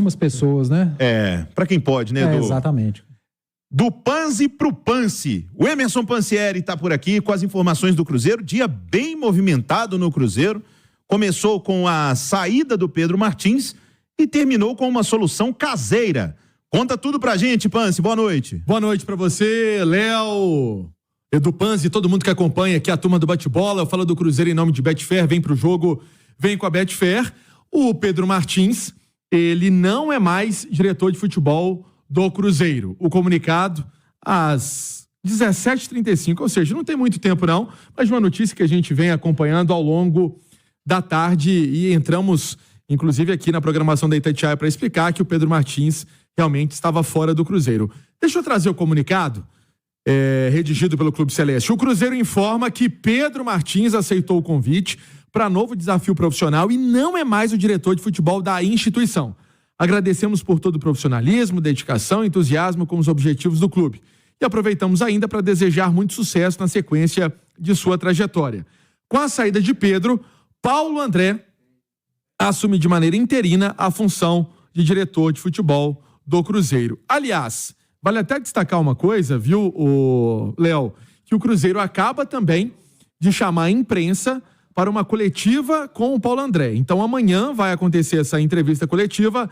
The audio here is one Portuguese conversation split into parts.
algumas pessoas, né? Pra quem pode, né, Edu? Exatamente. Do Panzi pro Pance. O Emerson Pansieri tá por aqui com as informações do Cruzeiro. Dia bem movimentado no Cruzeiro. Começou com a saída do Pedro Martins e terminou com uma solução caseira. Conta tudo pra gente, Panzi. Boa noite. Boa noite pra você, Léo, Edu Panzi, todo mundo que acompanha aqui a turma do Bate-Bola. Eu falo do Cruzeiro em nome de Betfair. Vem pro jogo, vem com a Betfair. O Pedro Martins, ele não é mais diretor de futebol do Cruzeiro. O comunicado às 17h35, ou seja, não tem muito tempo não, mas uma notícia que a gente vem acompanhando ao longo da tarde e entramos, inclusive, aqui na programação da Itatiaia para explicar que o Pedro Martins realmente estava fora do Cruzeiro. Deixa eu trazer o comunicado redigido pelo Clube Celeste. O Cruzeiro informa que Pedro Martins aceitou o convite para novo desafio profissional e não é mais o diretor de futebol da instituição. Agradecemos por todo o profissionalismo, dedicação e entusiasmo com os objetivos do clube. E aproveitamos ainda para desejar muito sucesso na sequência de sua trajetória. Com a saída de Pedro, Paulo André assume de maneira interina a função de diretor de futebol do Cruzeiro. Aliás, vale até destacar uma coisa, viu, Léo, que o Cruzeiro acaba também de chamar a imprensa para uma coletiva com o Paulo André. Então amanhã vai acontecer essa entrevista coletiva,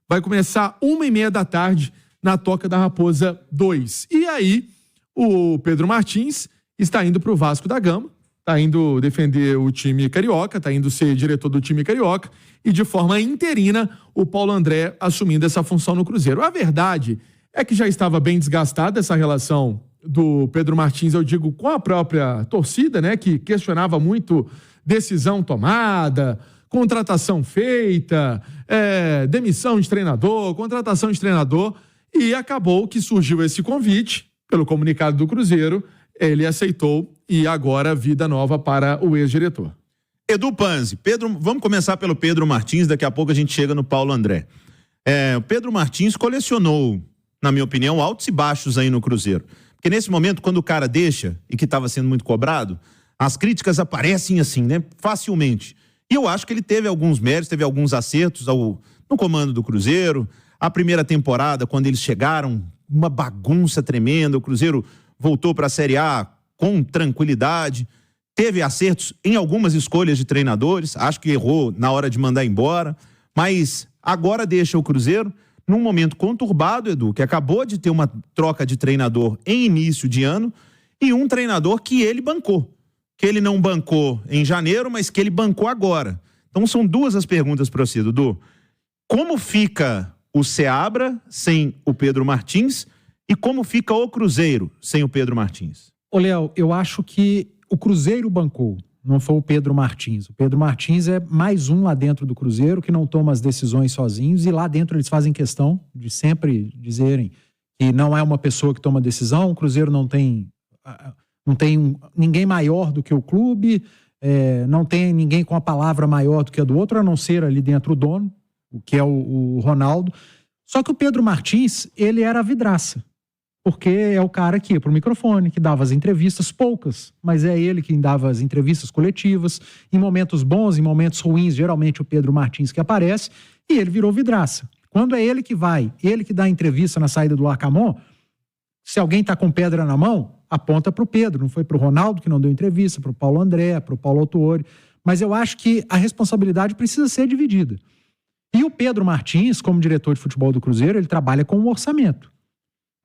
vai começar 1h30 da tarde na Toca da Raposa 2. E aí o Pedro Martins está indo para o Vasco da Gama, está indo defender o time carioca, está indo ser diretor do time carioca e de forma interina o Paulo André assumindo essa função no Cruzeiro. A verdade é que já estava bem desgastada essa relação do Pedro Martins, eu digo, com a própria torcida, né, que questionava muito decisão tomada, contratação feita, demissão de treinador, contratação de treinador, e acabou que surgiu esse convite pelo comunicado do Cruzeiro, ele aceitou e agora vida nova para o ex-diretor. Edu Panzi, vamos começar pelo Pedro Martins, daqui a pouco a gente chega no Paulo André. O Pedro Martins colecionou, na minha opinião, altos e baixos aí no Cruzeiro. Porque nesse momento, quando o cara deixa, e que estava sendo muito cobrado, as críticas aparecem assim, né? Facilmente. E eu acho que ele teve alguns méritos, teve alguns acertos no comando do Cruzeiro. A primeira temporada, quando eles chegaram, uma bagunça tremenda, o Cruzeiro voltou para a Série A com tranquilidade. Teve acertos em algumas escolhas de treinadores, acho que errou na hora de mandar embora, mas agora deixa o Cruzeiro num momento conturbado, Edu, que acabou de ter uma troca de treinador em início de ano e um treinador que ele bancou. Que ele não bancou em janeiro, mas que ele bancou agora. Então são duas as perguntas para você, Dudu. Como fica o Seabra sem o Pedro Martins e como fica o Cruzeiro sem o Pedro Martins? Ô, Léo, eu acho que o Cruzeiro bancou, não foi o Pedro Martins. O Pedro Martins é mais um lá dentro do Cruzeiro que não toma as decisões sozinhos e lá dentro eles fazem questão de sempre dizerem que não é uma pessoa que toma decisão, o Cruzeiro não tem ninguém maior do que o clube, não tem ninguém com a palavra maior do que a do outro, a não ser ali dentro o dono, o que é o Ronaldo. Só que o Pedro Martins, ele era a vidraça, porque é o cara que ia pro microfone, que dava as entrevistas, poucas, mas é ele que dava as entrevistas coletivas, em momentos bons, em momentos ruins, geralmente o Pedro Martins que aparece, e ele virou vidraça. Quando é ele que vai, ele que dá a entrevista na saída do Larcamon, se alguém tá com pedra na mão, aponta para o Pedro, não foi para o Ronaldo que não deu entrevista, para o Paulo André, para o Paulo Autuori, mas eu acho que a responsabilidade precisa ser dividida. E o Pedro Martins, como diretor de futebol do Cruzeiro, ele trabalha com um orçamento.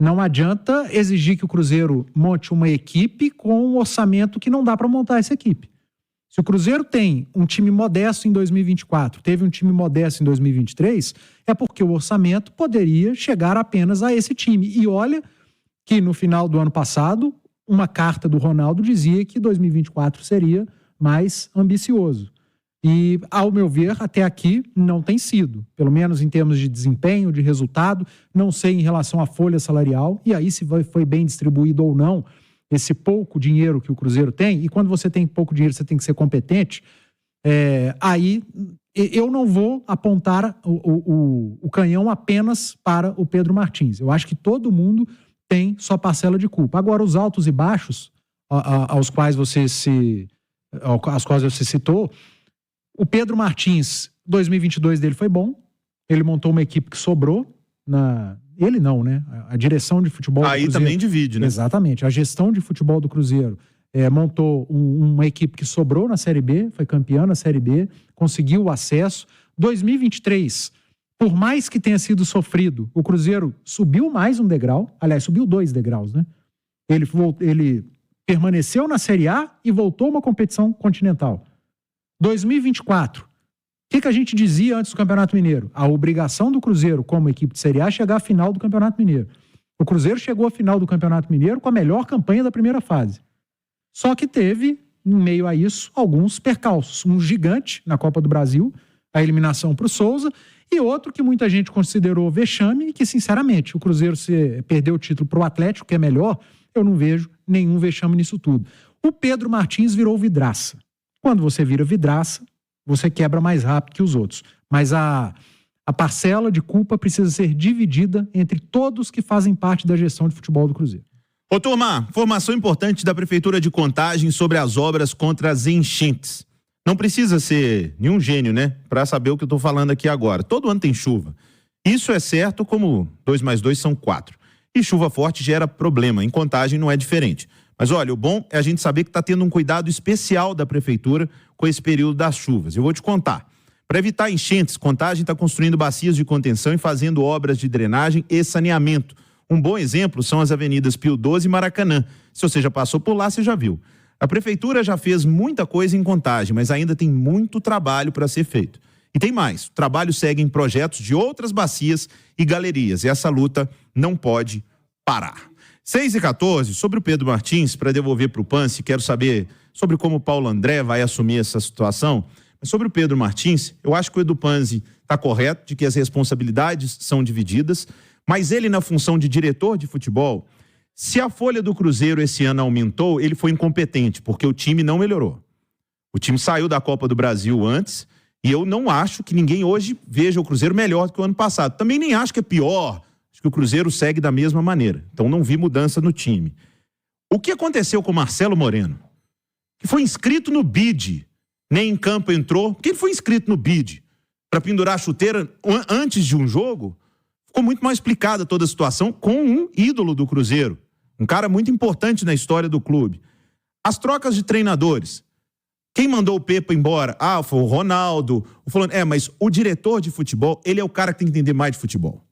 Não adianta exigir que o Cruzeiro monte uma equipe com um orçamento que não dá para montar essa equipe. Se o Cruzeiro tem um time modesto em 2024, teve um time modesto em 2023, é porque o orçamento poderia chegar apenas a esse time. E olha que no final do ano passado, uma carta do Ronaldo dizia que 2024 seria mais ambicioso. E, ao meu ver, até aqui não tem sido. Pelo menos em termos de desempenho, de resultado, não sei em relação à folha salarial, e aí se foi bem distribuído ou não esse pouco dinheiro que o Cruzeiro tem, e quando você tem pouco dinheiro você tem que ser competente, aí eu não vou apontar o canhão apenas para o Pedro Martins. Eu acho que todo mundo tem sua parcela de culpa. Agora, os altos e baixos aos quais você citou, o Pedro Martins, 2022 dele foi bom, Ele montou uma equipe que sobrou Ele não, né? A direção de futebol do Cruzeiro. Aí também divide, né? Exatamente. A gestão de futebol do Cruzeiro montou uma equipe que sobrou na Série B, foi campeã na Série B, conseguiu o acesso. 2023, por mais que tenha sido sofrido, o Cruzeiro subiu mais um degrau. Aliás, subiu 2 degraus, né? Ele permaneceu na Série A e voltou a uma competição continental. 2024, o que a gente dizia antes do Campeonato Mineiro? A obrigação do Cruzeiro, como equipe de Série A, é chegar à final do Campeonato Mineiro. O Cruzeiro chegou à final do Campeonato Mineiro com a melhor campanha da primeira fase. Só que teve, em meio a isso, alguns percalços. Um gigante na Copa do Brasil, a eliminação para o Souza, e outro que muita gente considerou vexame e que, sinceramente, o Cruzeiro perdeu o título para o Atlético, que é melhor, eu não vejo nenhum vexame nisso tudo. O Pedro Martins virou vidraça. Quando você vira vidraça, você quebra mais rápido que os outros. Mas a parcela de culpa precisa ser dividida entre todos que fazem parte da gestão de futebol do Cruzeiro. Ô, turma, informação importante da Prefeitura de Contagem sobre as obras contra as enchentes. Não precisa ser nenhum gênio, né? Para saber o que eu tô falando aqui agora. Todo ano tem chuva. Isso é certo, como 2 mais 2 são 4. E chuva forte gera problema. Em Contagem não é diferente. Mas olha, o bom é a gente saber que está tendo um cuidado especial da Prefeitura com esse período das chuvas. Eu vou te contar. Para evitar enchentes, Contagem está construindo bacias de contenção e fazendo obras de drenagem e saneamento. Um bom exemplo são as avenidas Pio 12 e Maracanã. Se você já passou por lá, você já viu. A Prefeitura já fez muita coisa em Contagem, mas ainda tem muito trabalho para ser feito. E tem mais, o trabalho segue em projetos de outras bacias e galerias. E essa luta não pode parar. 6h14, sobre o Pedro Martins, para devolver para o Pance, quero saber sobre como o Paulo André vai assumir essa situação. Mas sobre o Pedro Martins, eu acho que o Edu Panzi está correto de que as responsabilidades são divididas, mas ele, na função de diretor de futebol, se a folha do Cruzeiro esse ano aumentou, ele foi incompetente, porque o time não melhorou. O time saiu da Copa do Brasil antes, e eu não acho que ninguém hoje veja o Cruzeiro melhor do que o ano passado. Também nem acho que é pior. Acho que o Cruzeiro segue da mesma maneira. Então não vi mudança no time. O que aconteceu com o Marcelo Moreno? Que foi inscrito no BID, nem em campo entrou. Por que ele foi inscrito no BID? Para pendurar a chuteira antes de um jogo? Ficou muito mal explicada toda a situação com um ídolo do Cruzeiro. Um cara muito importante na história do clube. As trocas de treinadores. Quem mandou o Pepa embora? Foi o Ronaldo. O fulano. Mas o diretor de futebol, ele é o cara que tem que entender mais de futebol.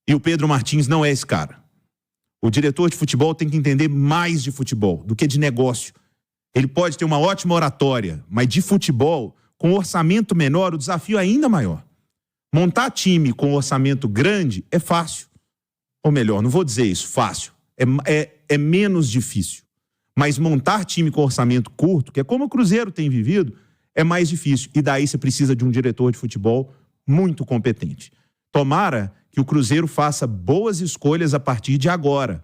E o Pedro Martins não é esse cara. O diretor de futebol tem que entender mais de futebol do que de negócio. Ele pode ter uma ótima oratória, mas de futebol, com orçamento menor, o desafio é ainda maior. Montar time com orçamento grande é fácil. Ou melhor, não vou dizer isso, fácil. É menos difícil. Mas montar time com orçamento curto, que é como o Cruzeiro tem vivido, é mais difícil. E daí você precisa de um diretor de futebol muito competente. Tomara que o Cruzeiro faça boas escolhas a partir de agora.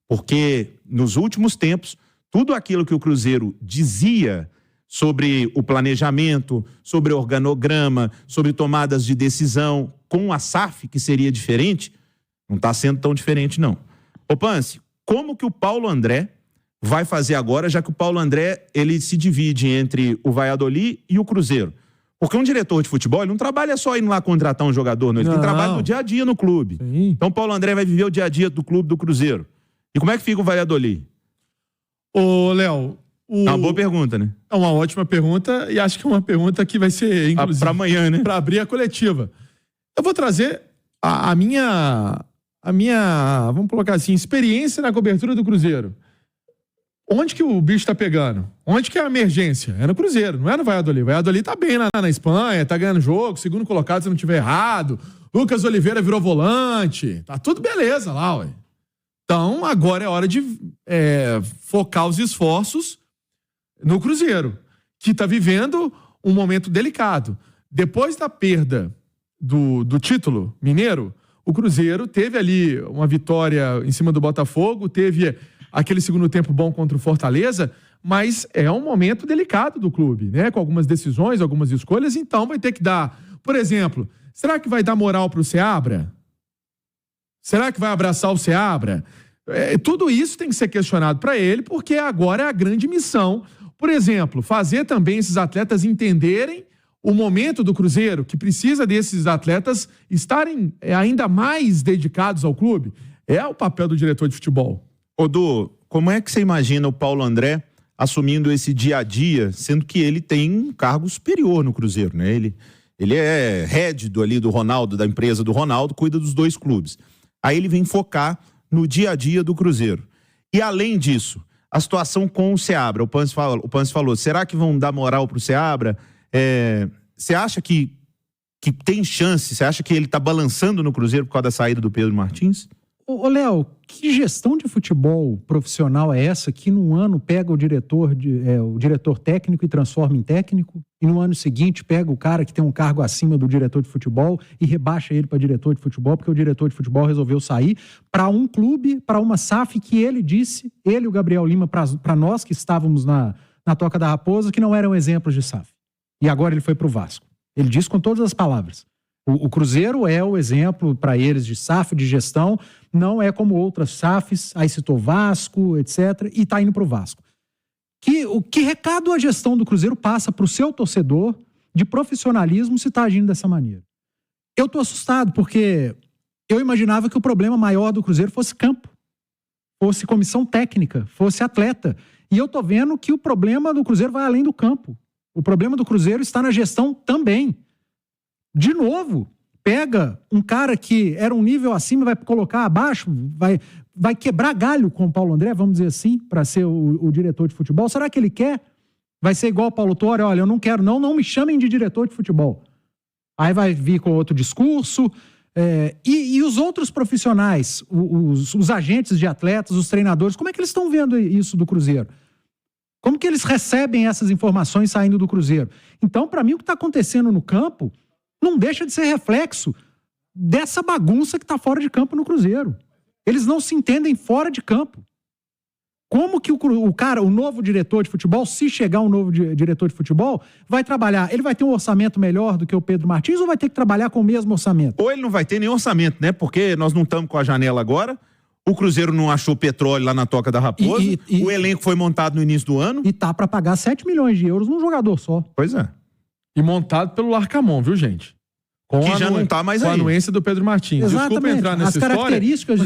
Porque nos últimos tempos, tudo aquilo que o Cruzeiro dizia sobre o planejamento, sobre organograma, sobre tomadas de decisão, com a SAF, que seria diferente, não está sendo tão diferente, não. Ô Pance, como que o Paulo André vai fazer agora, já que o Paulo André ele se divide entre o Valladolid e o Cruzeiro? Porque um diretor de futebol, ele não trabalha só indo lá contratar um jogador, não. Ele tem trabalho no dia a dia no clube. Sim. Então o Paulo André vai viver o dia a dia do clube do Cruzeiro. E como é que fica o Valladolid? Ô, Léo... É uma boa pergunta, né? É uma ótima pergunta e acho que é uma pergunta que vai ser, inclusive... Para amanhã, né? Para abrir a coletiva. Eu vou trazer a minha, vamos colocar assim, experiência na cobertura do Cruzeiro. Onde que o bicho tá pegando? Onde que é a emergência? É no Cruzeiro, não é no Valladolid. O Valladolid tá bem lá na Espanha, tá ganhando jogo, segundo colocado se não tiver errado. Lucas Oliveira virou volante. Tá tudo beleza lá, ué. Então, agora é hora de focar os esforços no Cruzeiro, que tá vivendo um momento delicado. Depois da perda do título mineiro, o Cruzeiro teve ali uma vitória em cima do Botafogo, teve aquele segundo tempo bom contra o Fortaleza, mas é um momento delicado do clube, né? Com algumas decisões, algumas escolhas, então vai ter que dar... Por exemplo, será que vai dar moral pro Seabra? Será que vai abraçar o Seabra? Tudo isso tem que ser questionado para ele, porque agora é a grande missão. Por exemplo, fazer também esses atletas entenderem o momento do Cruzeiro, que precisa desses atletas estarem ainda mais dedicados ao clube, é o papel do diretor de futebol. Odu, como é que você imagina o Paulo André assumindo esse dia a dia, sendo que ele tem um cargo superior no Cruzeiro, né? Ele é head ali do Ronaldo, da empresa do Ronaldo, cuida dos 2 clubes. Aí ele vem focar no dia a dia do Cruzeiro. E além disso, a situação com o Seabra, o Panzi falou, será que vão dar moral pro Seabra? Você acha que tem chance? Você acha que ele tá balançando no Cruzeiro por causa da saída do Pedro Martins? Ô, Léo, que gestão de futebol profissional é essa que num ano pega o diretor técnico e transforma em técnico, e no ano seguinte pega o cara que tem um cargo acima do diretor de futebol e rebaixa ele para diretor de futebol, porque o diretor de futebol resolveu sair para um clube, para uma SAF que ele disse, ele e o Gabriel Lima, para nós que estávamos na Toca da Raposa, que não eram exemplos de SAF. E agora ele foi para o Vasco. Ele disse com todas as palavras. O Cruzeiro é o exemplo para eles de SAF, de gestão, não é como outras SAFs, aí citou Vasco, etc., e está indo para o Vasco. Que recado a gestão do Cruzeiro passa para o seu torcedor de profissionalismo se está agindo dessa maneira? Eu estou assustado, porque eu imaginava que o problema maior do Cruzeiro fosse campo, fosse comissão técnica, fosse atleta. E eu estou vendo que o problema do Cruzeiro vai além do campo. O problema do Cruzeiro está na gestão também. De novo, pega um cara que era um nível acima, vai colocar abaixo, vai quebrar galho com o Paulo André, vamos dizer assim, para ser o diretor de futebol. Será que ele quer? Vai ser igual o Paulo Torre, olha, eu não quero, não me chamem de diretor de futebol. Aí vai vir com outro discurso. E os outros profissionais, os agentes de atletas, os treinadores, como é que eles estão vendo isso do Cruzeiro? Como que eles recebem essas informações saindo do Cruzeiro? Então, para mim, o que está acontecendo no campo não deixa de ser reflexo dessa bagunça que está fora de campo no Cruzeiro. Eles não se entendem fora de campo. Como que o novo diretor de futebol, se chegar um novo diretor de futebol, vai trabalhar? Ele vai ter um orçamento melhor do que o Pedro Martins ou vai ter que trabalhar com o mesmo orçamento? Ou ele não vai ter nem orçamento, né? Porque nós não estamos com a janela agora, o Cruzeiro não achou petróleo lá na Toca da Raposa, o elenco foi montado no início do ano. E tá para pagar 7 milhões de euros num jogador só. Pois é. E montado pelo Larcamon, viu, gente? Que já não tá mais aí. Com a anuência do Pedro Martins. Exatamente. Desculpa entrar nessa história. As características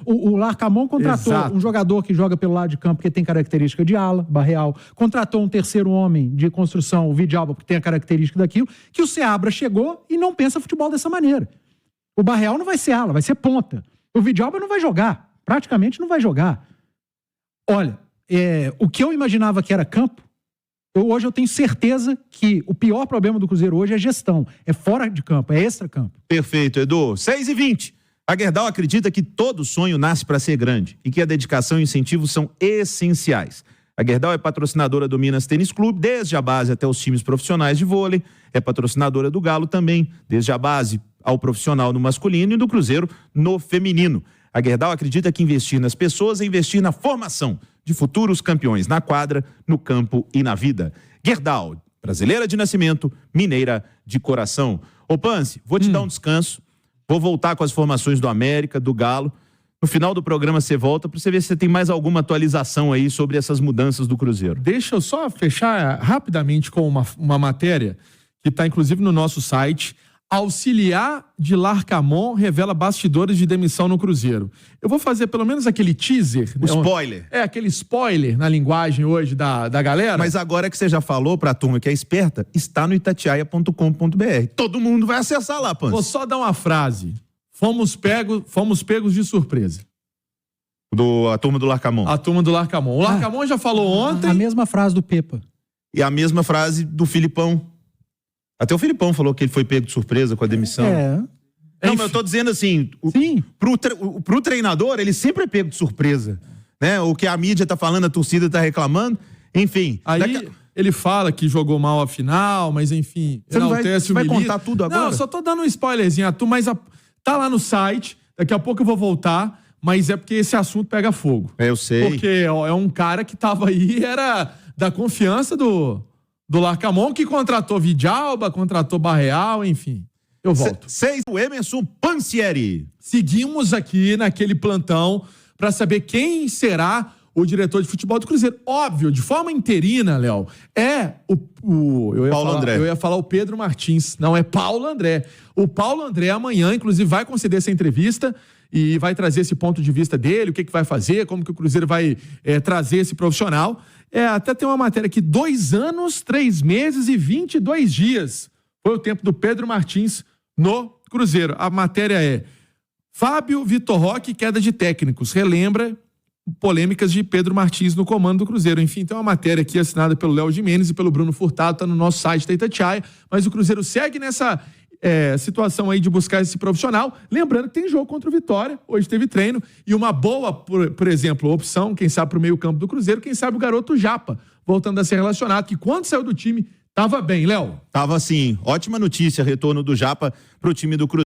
o Larcamon contratou um jogador que joga pelo lado de campo porque tem característica de ala, Barreal. Contratou um terceiro homem de construção, o Vidalba, porque tem a característica daquilo, que o Seabra chegou e não pensa futebol dessa maneira. O Barreal não vai ser ala, vai ser ponta. O Vidalba não vai jogar. Praticamente não vai jogar. Olha, o que eu imaginava que era campo, hoje eu tenho certeza que o pior problema do Cruzeiro hoje é gestão. É fora de campo, é extra-campo. Perfeito, Edu. 6h20. A Gerdau acredita que todo sonho nasce para ser grande e que a dedicação e incentivo são essenciais. A Gerdau é patrocinadora do Minas Tênis Clube, desde a base até os times profissionais de vôlei. É patrocinadora do Galo também, desde a base ao profissional no masculino e do Cruzeiro no feminino. A Gerdau acredita que investir nas pessoas é investir na formação de futuros campeões na quadra, no campo e na vida. Gerdau, brasileira de nascimento, mineira de coração. Ô Panzi, vou te dar um descanso, vou voltar com as formações do América, do Galo. No final do programa você volta para você ver se você tem mais alguma atualização aí sobre essas mudanças do Cruzeiro. Deixa eu só fechar rapidamente com uma matéria que está inclusive no nosso site. Auxiliar de Larcamon revela bastidores de demissão no Cruzeiro. Eu vou fazer pelo menos aquele teaser. O spoiler. Aquele spoiler na linguagem hoje da galera. Mas agora que você já falou pra turma que é esperta, está no itatiaia.com.br. Todo mundo vai acessar lá, Panzi. Vou só dar uma frase. Fomos pegos de surpresa. A turma do Larcamon. A turma do Larcamon. O Larcamon já falou ontem. A mesma frase do Pepa. E a mesma frase do Filipão. Até o Filipão falou que ele foi pego de surpresa com a demissão. Não, mas eu tô dizendo assim, pro treinador, ele sempre é pego de surpresa. Né? O que a mídia tá falando, a torcida tá reclamando, enfim. Aí ele fala que jogou mal a final, mas enfim... Você vai contar tudo agora? Não, eu só tô dando um spoilerzinho. Mas tá lá no site, daqui a pouco eu vou voltar, mas é porque esse assunto pega fogo. Eu sei. Porque é um cara que tava aí, era da confiança do Larcamon, que contratou Vidalba, contratou Barreal, enfim. Eu volto. 6, o Emerson Pansieri. Seguimos aqui naquele plantão para saber quem será o diretor de futebol do Cruzeiro. Óbvio, de forma interina, Léo, eu ia falar o Pedro Martins, não é Paulo André. O Paulo André amanhã, inclusive, vai conceder essa entrevista e vai trazer esse ponto de vista dele, o que vai fazer, como que o Cruzeiro vai trazer esse profissional. Até tem uma matéria aqui, 2 anos, 3 meses e 22 dias. Foi o tempo do Pedro Martins no Cruzeiro. A matéria é: Fábio, Vitor Roque, queda de técnicos. Relembra polêmicas de Pedro Martins no comando do Cruzeiro. Enfim, tem uma matéria aqui assinada pelo Léo Gimenez e pelo Bruno Furtado, tá no nosso site da Itatiaia, mas o Cruzeiro segue nessa situação aí de buscar esse profissional. Lembrando que tem jogo contra o Vitória, hoje teve treino, e uma boa, por exemplo, opção, quem sabe pro meio campo do Cruzeiro, quem sabe o garoto Japa, voltando a ser relacionado, que quando saiu do time, tava bem, Léo. Tava sim, ótima notícia, retorno do Japa pro time do Cruzeiro.